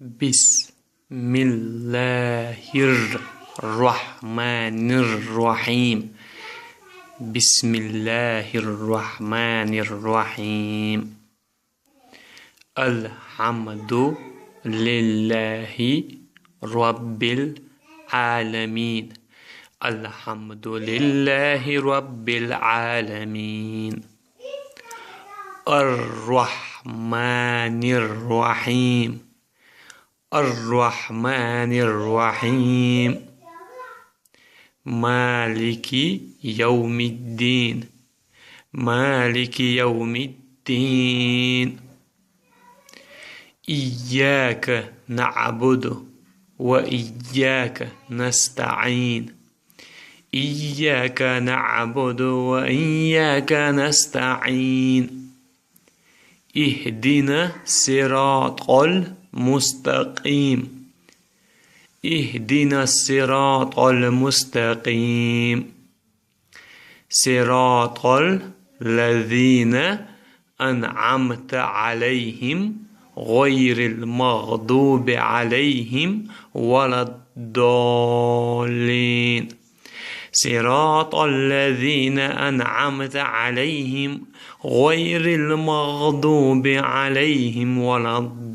بسم الله الرحمن الرحيم. بسم الله الرحمن الرحيم. الحمد لله رب العالمين. الحمد لله رب العالمين. الرحمن الرحيم. الرحمن الرحيم. مالك يوم الدين. مالك يوم الدين. إياك نعبد وإياك نستعين. إياك نعبد وإياك نستعين. اهدنا الصراط المستقيم. اهدنا الصراط المستقيم. صراط الذين أنعمت عليهم غير المغضوب عليهم ولا الضالين. صراط الذين أنعمت عليهم غير المغضوب عليهم ولا الضالين.